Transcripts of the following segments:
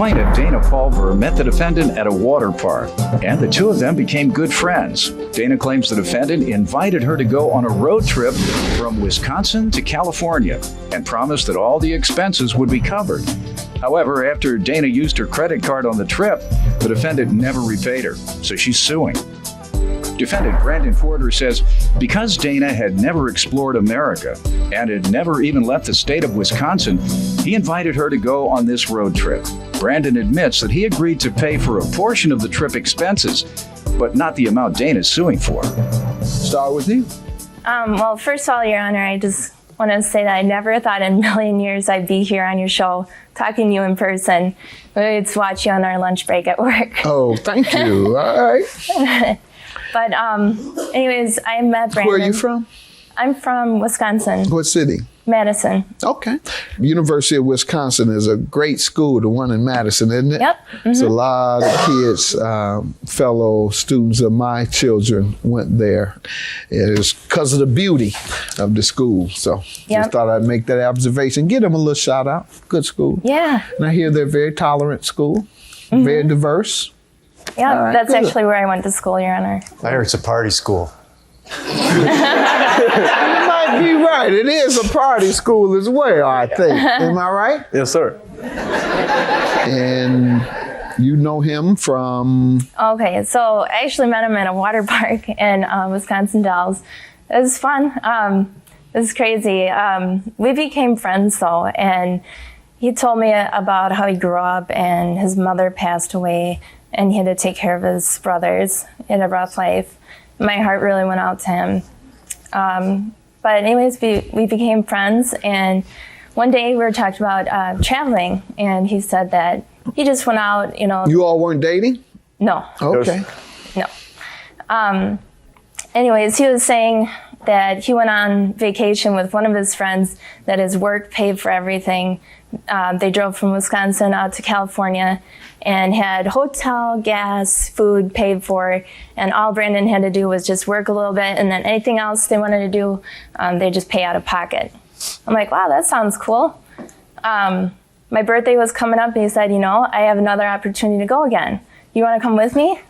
plaintiff, Dana Pulver, met the defendant at a water park, and the two of them became good friends. Dana claims the defendant invited her to go on a road trip from Wisconsin to California and promised that all the expenses would be covered. However, after Dana used her credit card on the trip, the defendant never repaid her, so she's suing. Defendant Brandon Porter says because Dana had never explored America and had never even left the state of Wisconsin, he invited her to go on this road trip. Brandon admits that he agreed to pay for a portion of the trip expenses, but not the amount Dana's suing for. Start with you. Well, first of all, Your Honor, I just want to say that I never thought in a million years I'd be here on your show talking to you in person. We'd watch you on our lunch break at work. Oh, thank you. All right. But anyways, I met Brandon. Where are you from? I'm from Wisconsin. What city? Madison. Okay. University of Wisconsin is a great school, the one in Madison, isn't it? Yep. Mm-hmm. So a lot of kids, fellow students of my children went there. It is because of the beauty of the school. So just thought I'd make that observation. Give them a little shout out. Good school. Yeah. And I hear they're a very tolerant school, very diverse. Yeah, right, that's good. actually where I went to school, Your Honor. I heard it's a party school. You might be right. It is a party school as well, I think. Am I right? Yes, sir. And you know him from? Okay, so I actually met him at a water park in Wisconsin Dells. It was fun. It was crazy. We became friends though, and he told me about how he grew up and his mother passed away and he had to take care of his brothers. He had a rough life. My heart really went out to him. But anyways, we became friends, and one day we were talking about traveling, and he said that he just went out, you know. You all weren't dating? No. Okay. No. Anyways, he was saying that he went on vacation with one of his friends, that his work paid for everything. They drove from Wisconsin out to California and had hotel, gas, food paid for, and all Brandon had to do was just work a little bit, and then anything else they wanted to do, they just pay out of pocket. I'm like, wow, that sounds cool. My birthday was coming up, and he said, you know, I have another opportunity to go again. You want to come with me?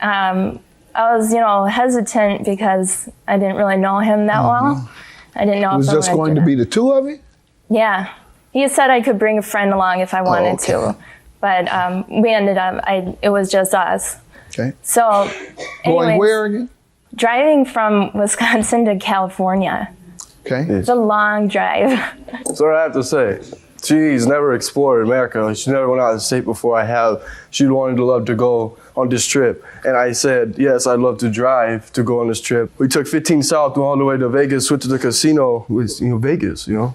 I was, you know, hesitant because I didn't really know him that well. I didn't know It was if I just wanted going to be the two of you? Yeah. He said I could bring a friend along if I wanted to. But we ended up, it was just us. Okay. So, Going where again? Driving from Wisconsin to California. Okay. It's a long drive. So I have to say, she's never explored America. She never went out of the state before I have. She wanted to love to go on this trip. And I said, yes, I'd love to drive to go on this trip. We took 15 South, went all the way to Vegas, went to the casino with, Vegas, and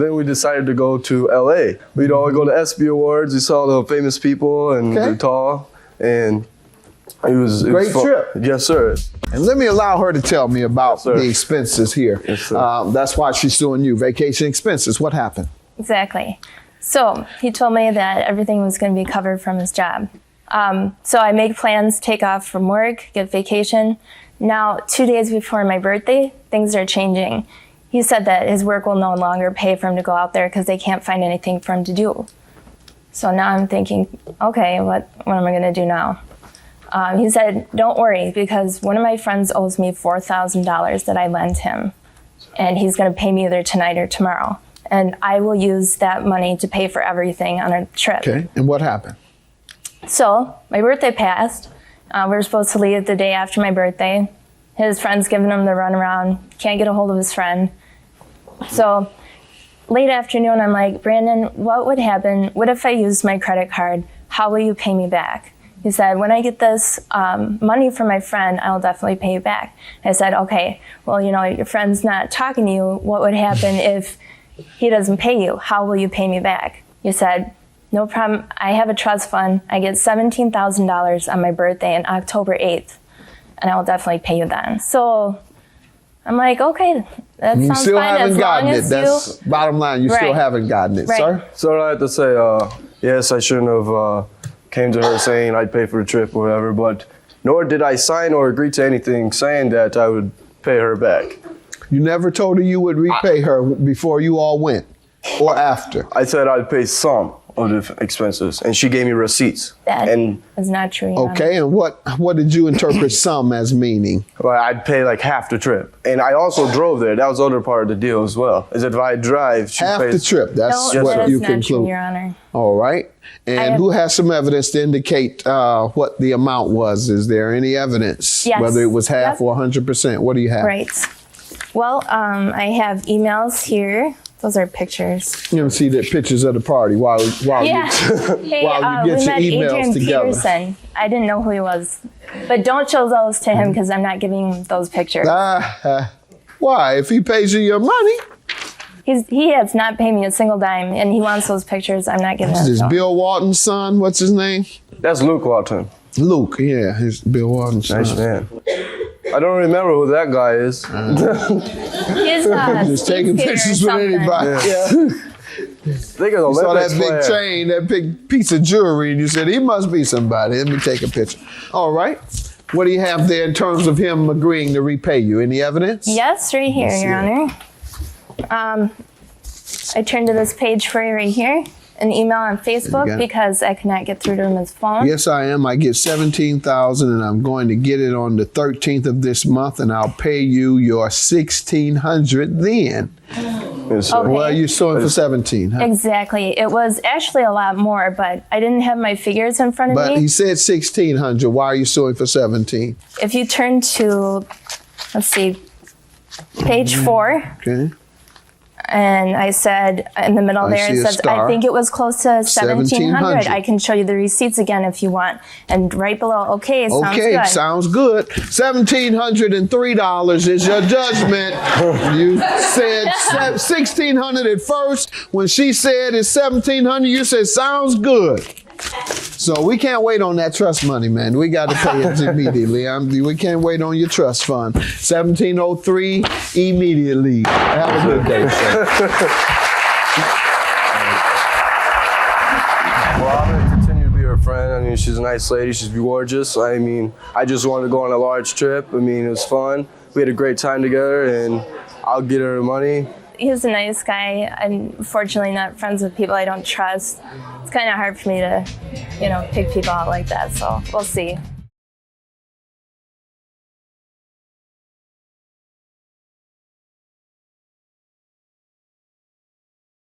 then we decided to go to LA. We go to ESPY Awards, we saw the famous people and they're tall, and it was Great fun. trip. Yes, sir. And let me allow her to tell me about the expenses here. Yes, sir. That's why she's suing you. Vacation expenses. What happened? Exactly. So he told me that everything was going to be covered from his job. So I make plans, take off from work, get vacation. Now, 2 days before my birthday, things are changing. He said that his work will no longer pay for him to go out there because they can't find anything for him to do. So now I'm thinking, okay, what am I going to do now? He said, don't worry, because one of my friends owes me $4,000 that I lent him, and he's going to pay me either tonight or tomorrow. And I will use that money to pay for everything on our trip. Okay, and what happened? So my birthday passed. We were supposed to leave the day after my birthday. His friend's giving him the runaround, can't get a hold of his friend. So late afternoon, I'm like, Brandon, what would happen? What if I used my credit card? How will you pay me back? He said, when I get this money from my friend, I'll definitely pay you back. I said, okay, well, your friend's not talking to you. What would happen if he doesn't pay you? How will you pay me back? He said, no problem. I have a trust fund. I get $17,000 on my birthday on October 8th, and I will definitely pay you then. So I'm like, okay, that You sounds still fine. haven't as gotten long it. as That's bottom line. You still haven't gotten it, Right. sir. So I have to say, yes, I shouldn't have came to her saying I'd pay for the trip or whatever, but nor did I sign or agree to anything saying that I would pay her back. You never told her you would repay her before you all went. or after? I said I'd pay some of the expenses, and she gave me receipts. That And is not true. Your Okay, and what did you interpret some as meaning? I'd pay like half the trip. And I also drove there. That was the other part of the deal as well. Is that if I drive, she Half pays. the trip. That's Honor. No, what that you is not true, conclude. Your Honor. All right. And have- who has some evidence to indicate what the amount was? Is there any evidence? Yes. Whether it was half Yep. or 100%? What do you have? Right. Well, I have emails here. Those are pictures. You know, see the pictures of the party while Yeah. Hey, while you get we your met emails Adrian together. Peterson. I didn't know who he was. But don't show those to him because I'm not giving him those pictures. Why? If he pays you your money, He has not paid me a single dime, and he wants those pictures. I'm not giving them this to him. Bill Walton's son. What's his name? That's Luke Walton. Luke. Yeah, his Bill Walton's son. Nice man. I don't remember who that guy is. He's Just taking skater or pictures with something. anybody. Yeah. Think of the Saw that Olympics big player. chain, that big piece of jewelry, and you said, he must be somebody. Let me take a picture. All right. What do you have there in terms of him agreeing to repay you? Any evidence? Yes, right here, Let's Your see Honor. I turned to this page for you right here. An email on got Facebook it. because I could not get through to him his phone. Yes, I am. I get $17,000, and I'm going to get it on the 13th of this month, and I'll pay you your $1,600 then. Yes, sir. Okay. Well, you're suing for 17, huh? Exactly. It was actually a lot more, but I didn't have my figures in front of But me. he said 1,600. Why are you suing for 17? If you turn to, let's see, page 4, Okay. and I said in the middle I there, see it a says, star. I think it was close to 1,700. 1,700. I can show you the receipts again if you want. And right below, okay, sounds Okay, good. sounds good. $1,703 is your judgment. You said 1,600 at first. When she said it's 1,700, you said sounds good. So we can't wait on that trust money, man. We got to pay it immediately. We can't wait on your trust fund. 1,703 immediately. Have a good day, sir. Well, I'm going to continue to be her friend. I mean, she's a nice lady. She's gorgeous. I mean, I just wanted to go on a large trip. I mean, it was fun. We had a great time together, and I'll get her the money. He's a nice guy. I'm fortunately not friends with people I don't trust. It's kind of hard for me to, pick people out like that. So we'll see.